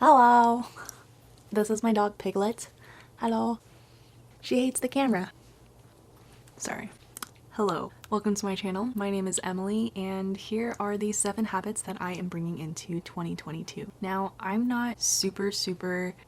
Hello! This is my dog Piglet. Hello. She hates the camera. Sorry. Hello, welcome to my channel. My name is Emily and here are the 7 habits that I am bringing into 2022. Now, I'm not super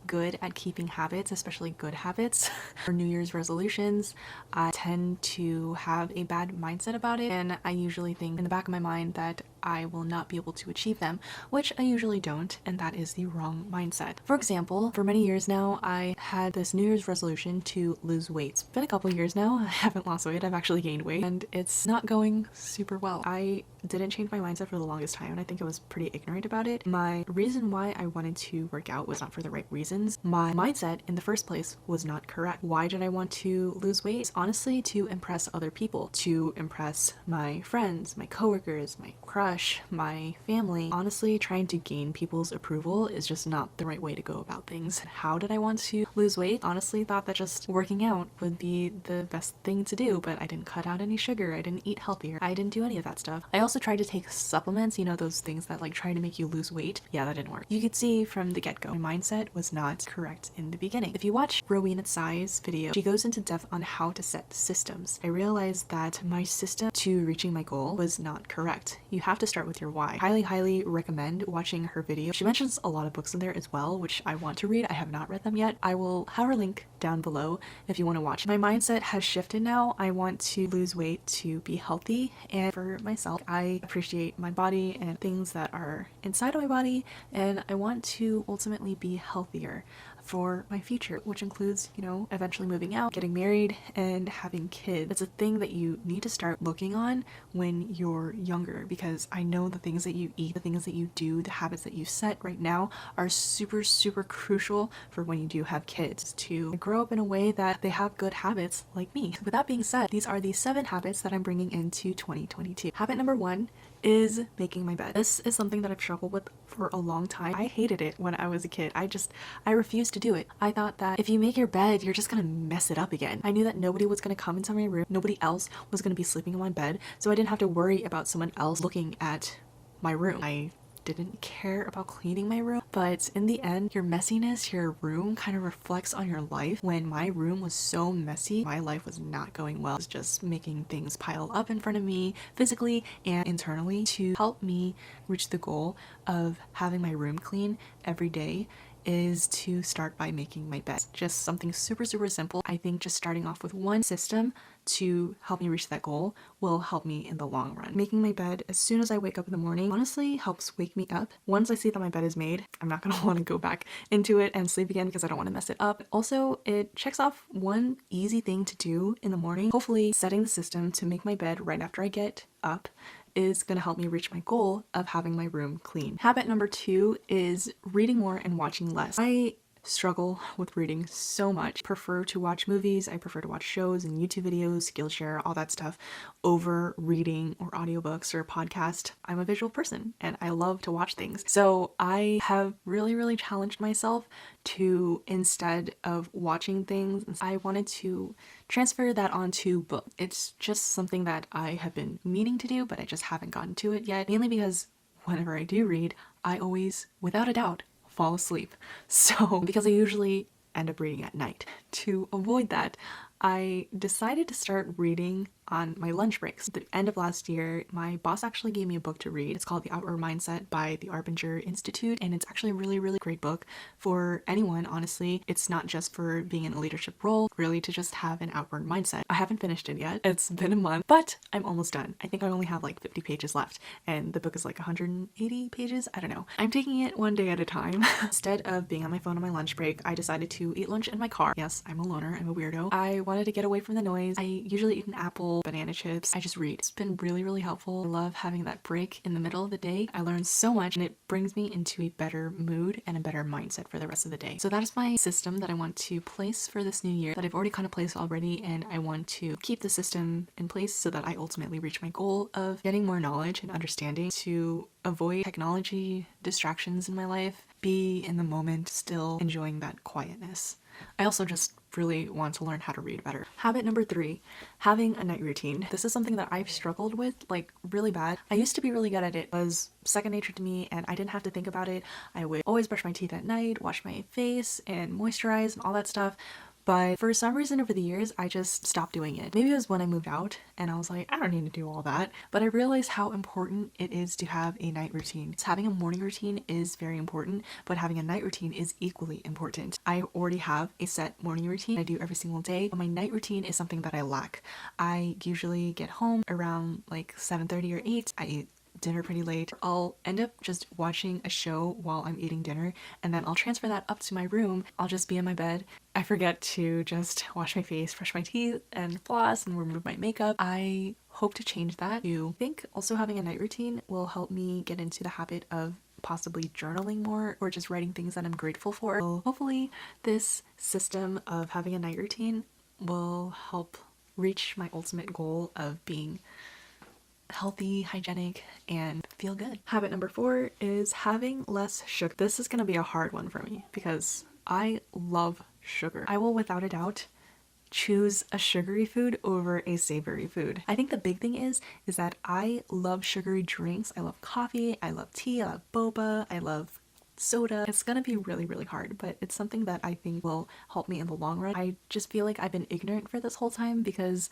good at keeping habits, especially good habits. For New Year's resolutions, I tend to have a bad mindset about it, and I usually think in the back of my mind that I will not be able to achieve them, which I usually don't, and that is the wrong mindset. For example, for many years now, I had this New Year's resolution to lose weight. It's been a couple years now. I haven't lost weight. I've actually gained weight, and it's not going super well. I didn't change my mindset for the longest time, and I think I was pretty ignorant about it. My reason why I wanted to work out was not for the right reasons. My mindset in the first place was not correct. Why did I want to lose weight? It's honestly to impress other people, to impress my friends, my coworkers, my crush, my family. Honestly, trying to gain people's approval is just not the right way to go about things. How did I want to lose weight? Honestly, thought that just working out would be the best thing to do, but I didn't cut out any sugar, I didn't eat healthier, I didn't do any of that stuff. I also tried to take supplements, you know, those things that like try to make you lose weight. Yeah, that didn't work. You could see from the get-go, my mindset was not correct in the beginning. If you watch Rowena Tsai's video, she goes into depth on how to set systems. I realized that my system to reaching my goal was not correct. You have to start with your why. Highly recommend watching her video. She mentions a lot of books in there as well, which I want to read. I have not read them yet. I will have her link down below if you want to watch. My mindset has shifted now. I want to lose weight to be healthy, and for myself, I appreciate my body and things that are inside of my body, and I want to ultimately be healthier for my future, which includes, you know, eventually moving out, getting married, and having kids. It's a thing that you need to start looking on when you're younger, because I know the things that you eat, the things that you do, the habits that you set right now are super crucial for when you do have kids, to grow up in a way that they have good habits like me. With that being said, these are the 7 habits that I'm bringing into 2022. Habit number 1 is making my bed. This is something that I've struggled with for a long time. I hated it when I was a kid. I refused to do it. I thought that if you make your bed, you're just gonna mess it up again. I knew that nobody was gonna come into my room. Nobody else was gonna be sleeping in my bed, so I didn't have to worry about someone else looking at my room. I didn't care about cleaning my room, but in the end, your messiness, your room kind of reflects on your life. When my room was so messy, my life was not going well. It was just making things pile up in front of me physically and internally. To help me reach the goal of having my room clean every day is to start by making my bed. Just something super simple. I think just starting off with one system to help me reach that goal will help me in the long run. Making my bed as soon as I wake up in the morning honestly helps wake me up. Once I see that my bed is made, I'm not gonna want to go back into it and sleep again because I don't want to mess it up. Also, it checks off one easy thing to do in the morning. Hopefully, setting the system to make my bed right after I get up is going to help me reach my goal of having my room clean. Habit number 2 is reading more and watching less. I struggle with reading so much. I prefer to watch movies, I prefer to watch shows and YouTube videos, Skillshare, all that stuff, over reading or audiobooks or a podcast. I'm a visual person and I love to watch things. So I have really challenged myself to, instead of watching things, I wanted to transfer that onto book. It's just something that I have been meaning to do, but I just haven't gotten to it yet, mainly because whenever I do read, I always, without a doubt, fall asleep. So because I usually end up reading at night. To avoid that, I decided to start reading on my lunch breaks. At the end of last year, my boss actually gave me a book to read. It's called The Outward Mindset by the Arbinger Institute, and it's actually a really great book for anyone, honestly. It's not just for being in a leadership role, really to just have an outward mindset. I haven't finished it yet. It's been a month, but I'm almost done. I think I only have like 50 pages left, and the book is like 180 pages. I don't know. I'm taking it one day at a time. Instead of being on my phone on my lunch break, I decided to eat lunch in my car. Yes, I'm a loner. I'm a weirdo. I wanted to get away from the noise. I usually eat an apple, banana chips. I just read. It's been really helpful. I love having that break in the middle of the day. I learned so much and it brings me into a better mood and a better mindset for the rest of the day. So that is my system that I want to place for this new year, that I've already kind of placed already, and I want to keep the system in place so that I ultimately reach my goal of getting more knowledge and understanding, to avoid technology distractions in my life, be in the moment, still enjoying that quietness. I also just really want to learn how to read better. Habit number 3, having a night routine. This is something that I've struggled with like really bad. I used to be really good at it. It was second nature to me and I didn't have to think about it. I would always brush my teeth at night, wash my face and moisturize and all that stuff. But for some reason over the years, I just stopped doing it. Maybe it was when I moved out and I was like, I don't need to do all that. But I realized how important it is to have a night routine. Having a morning routine is very important, but having a night routine is equally important. I already have a set morning routine I do every single day, but my night routine is something that I lack. I usually get home around like 7:30 or 8. I eat dinner pretty late. I'll end up just watching a show while I'm eating dinner and then I'll transfer that up to my room. I'll just be in my bed. I forget to just wash my face, brush my teeth, and floss and remove my makeup. I hope to change that. I think also having a night routine will help me get into the habit of possibly journaling more or just writing things that I'm grateful for. So hopefully this system of having a night routine will help reach my ultimate goal of being healthy, hygienic, and feel good. Habit number 4 is having less sugar. This is gonna be a hard one for me because I love sugar. I will without a doubt choose a sugary food over a savory food. I think the big thing is that I love sugary drinks. I love coffee, I love tea, I love boba, I love soda. It's gonna be really, really hard, but it's something that I think will help me in the long run. I just feel like I've been ignorant for this whole time because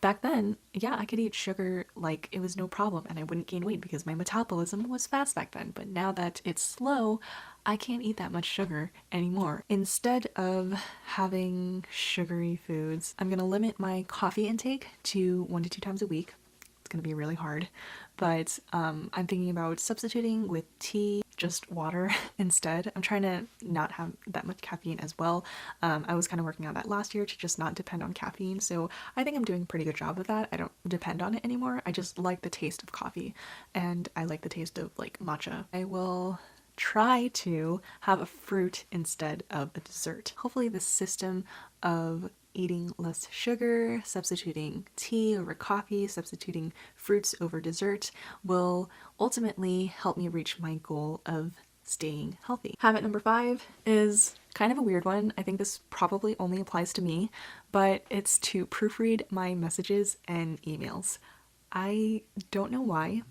back then, yeah, I could eat sugar like it was no problem and I wouldn't gain weight because my metabolism was fast back then. But now that it's slow, I can't eat that much sugar anymore. Instead of having sugary foods, I'm gonna limit my coffee intake to 1 to 2 times a week. It's gonna be really hard, but I'm thinking about substituting with tea, just water instead. I'm trying to not have that much caffeine as well. I was kind of working on that last year to just not depend on caffeine, so I think I'm doing a pretty good job of that. I don't depend on it anymore. I just like the taste of coffee and I like the taste of like matcha. I will try to have a fruit instead of a dessert. Hopefully this system of eating less sugar, substituting tea over coffee, substituting fruits over dessert will ultimately help me reach my goal of staying healthy. Habit number 5 is kind of a weird one. I think this probably only applies to me, but it's to proofread my messages and emails. I don't know why,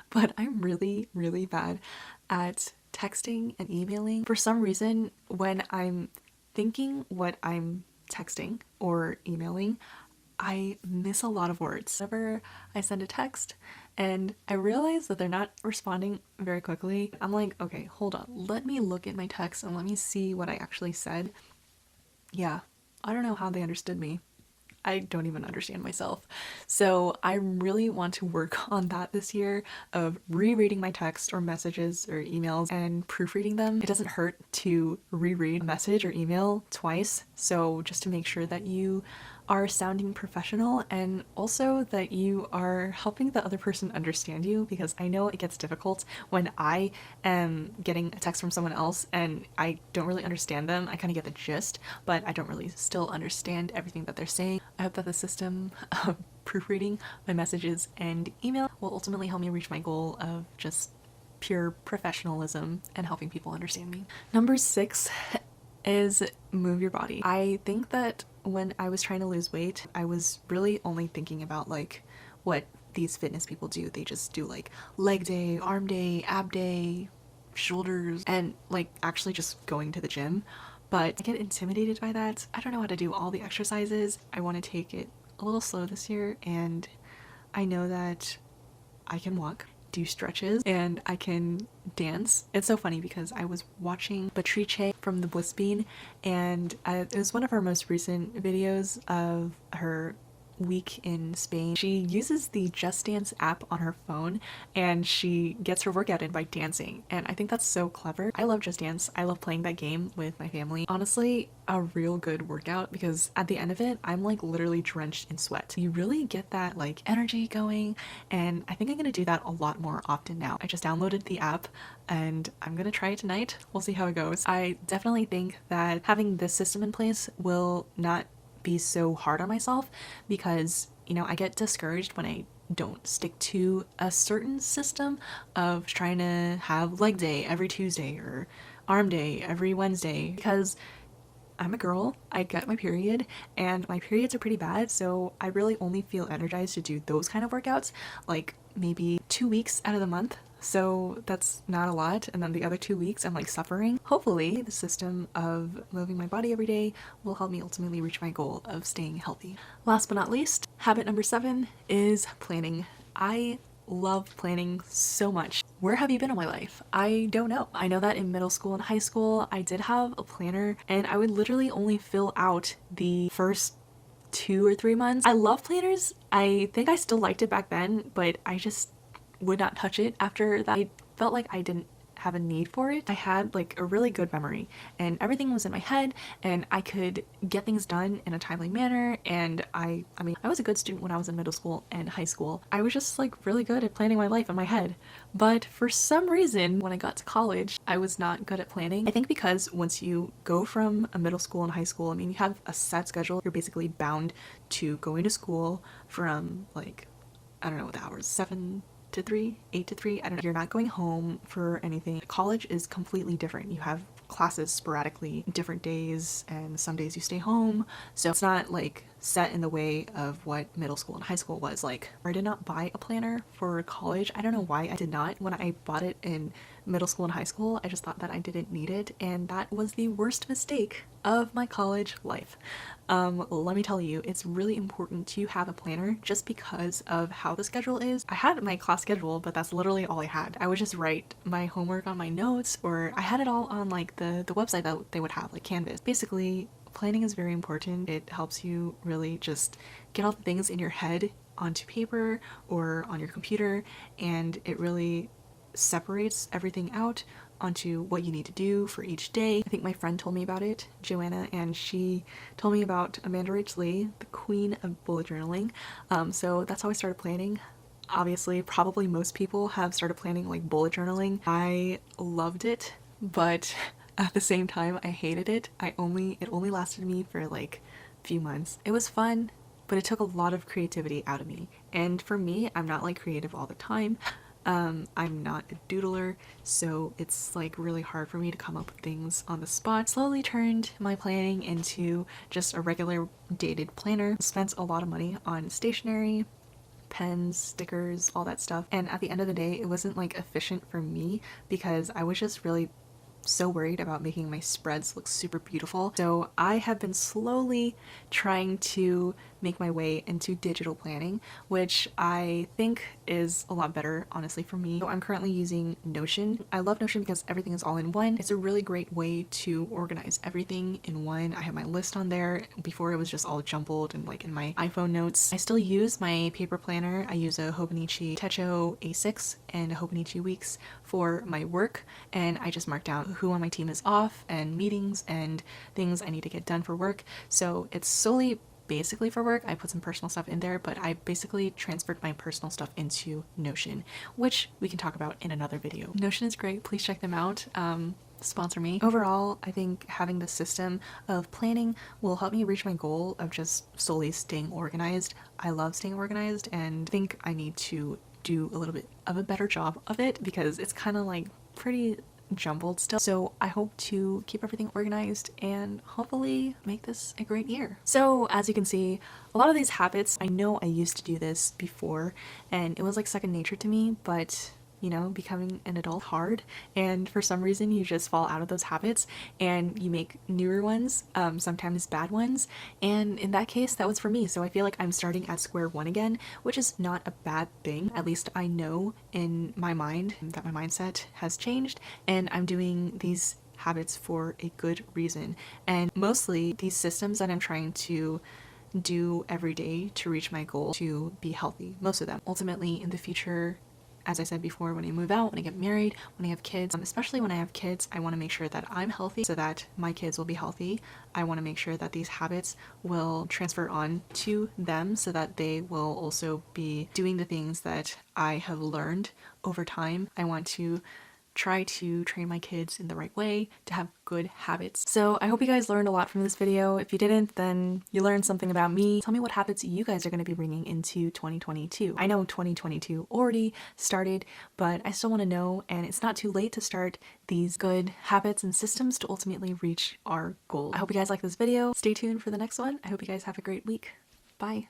but I'm really, really bad at texting and emailing. For some reason, when I'm thinking what I'm texting or emailing, I miss a lot of words. Whenever I send a text and I realize that they're not responding very quickly, I'm like, okay, hold on, let me look at my text and let me see what I actually said. Yeah, I don't know how they understood me. I don't even understand myself. So I really want to work on that this year of rereading my text or messages or emails and proofreading them. It doesn't hurt to reread a message or email twice. So just to make sure that you are sounding professional and also that you are helping the other person understand you, because I know it gets difficult when I am getting a text from someone else and I don't really understand them. I kind of get the gist, but I don't really still understand everything that they're saying. I hope that the system of proofreading my messages and email will ultimately help me reach my goal of just pure professionalism and helping people understand me. Number 6 is move your body. I think that when I was trying to lose weight, I was really only thinking about like what these fitness people do. They just do like leg day, arm day, ab day, shoulders, and like actually just going to the gym. But I get intimidated by that. I don't know how to do all the exercises. I want to take it a little slow this year, and I know that I can walk, do stretches, and I can dance. It's so funny because I was watching Patrice from the Bliss Bean, and it was one of her most recent videos of her week in Spain. She uses the Just Dance app on her phone and she gets her workout in by dancing, and I think that's so clever. I love Just Dance. I love playing that game with my family. Honestly, a real good workout, because at the end of it I'm like literally drenched in sweat. You really get that like energy going, and I think I'm gonna do that a lot more often now. I just downloaded the app and I'm gonna try it tonight. We'll see how it goes. I definitely think that having this system in place will not be so hard on myself, because you know, I get discouraged when I don't stick to a certain system of trying to have leg day every Tuesday or arm day every Wednesday, because I'm a girl, I get my period, and my periods are pretty bad, so I really only feel energized to do those kind of workouts, like maybe 2 weeks out of the month. So that's not a lot, and then the other 2 weeks I'm like suffering. Hopefully, the system of moving my body every day will help me ultimately reach my goal of staying healthy. Last but not least, habit number 7 is planning. I love planning so much. Where have you been all my life? I don't know. I know that in middle school and high school, I did have a planner, and I would literally only fill out the first 2 or 3 months. I love planners. I think I still liked it back then, but I just would not touch it after that. I felt like I didn't have a need for it. I had like a really good memory and everything was in my head and I could get things done in a timely manner, and I mean I was a good student when I was in middle school and high school. I was just like really good at planning my life in my head. But for some reason when I got to college, I was not good at planning. I think because once you go from a middle school and high school, I mean you have a set schedule. You're basically bound to going to school from like, I don't know what the hours, 7 to 3, 8 to 3, I don't know. You're not going home for anything. College is completely different. You have classes sporadically different days, and some days you stay home, so it's not like set in the way of what middle school and high school was like. I did not buy a planner for college. I don't know why I did not. When I bought it in middle school and high school, I just thought that I didn't need it, and that was the worst mistake of my college life. Let me tell you, it's really important to have a planner just because of how the schedule is. I had my class schedule, but that's literally all I had. I would just write my homework on my notes, or I had it all on like the website that they would have, like Canvas. Basically, planning is very important. It helps you really just get all the things in your head onto paper or on your computer, and it really separates everything out onto what you need to do for each day. I think my friend told me about it, Joanna, and she told me about Amanda Rach Lee, the queen of bullet journaling. So that's how I started planning. Obviously, probably most people have started planning like bullet journaling. I loved it, but at the same time, I hated it. It only lasted me for like a few months. It was fun, but it took a lot of creativity out of me. And for me, I'm not like creative all the time. I'm not a doodler, so it's like really hard for me to come up with things on the spot. Slowly turned my planning into just a regular dated planner. Spent a lot of money on stationery, pens, stickers, all that stuff. And at the end of the day, it wasn't like efficient for me because I was just really so worried about making my spreads look super beautiful. So I have been slowly trying to make my way into digital planning, which I think is a lot better, honestly, for me. So I'm currently using Notion. I love Notion because everything is all in one. It's a really great way to organize everything in one. I have my list on there. Before it was just all jumbled and like in my iPhone notes. I still use my paper planner. I use a Hobonichi Techo A6 and a Hobonichi Weeks for my work, and I just mark down who on my team is off and meetings and things I need to get done for work. So it's solely basically for work. I put some personal stuff in there, but I basically transferred my personal stuff into Notion, which we can talk about in another video. Notion is great. Please check them out. Sponsor me. Overall, I think having the system of planning will help me reach my goal of just solely staying organized. I love staying organized and think I need to do a little bit of a better job of it because it's kind of like pretty jumbled still. So I hope to keep everything organized and hopefully make this a great year. So as you can see, a lot of these habits, I know I used to do this before and it was like second nature to me, but you know, becoming an adult hard, and for some reason you just fall out of those habits and you make newer ones, sometimes bad ones, and in that case that was for me. So I feel like I'm starting at square one again, which is not a bad thing. At least I know in my mind that my mindset has changed and I'm doing these habits for a good reason. And mostly these systems that I'm trying to do every day to reach my goal to be healthy, most of them. Ultimately in the future, as I said before, when I move out, when I get married, when I have kids, especially when I have kids, I want to make sure that I'm healthy so that my kids will be healthy. I want to make sure that these habits will transfer on to them so that they will also be doing the things that I have learned over time. I want to try to train my kids in the right way to have good habits. So I hope you guys learned a lot from this video. If you didn't, then you learned something about me. Tell me what habits you guys are going to be bringing into 2022. I know 2022 already started, but I still want to know, and it's not too late to start these good habits and systems to ultimately reach our goal. I hope you guys like this video. Stay tuned for the next one. I hope you guys have a great week. Bye.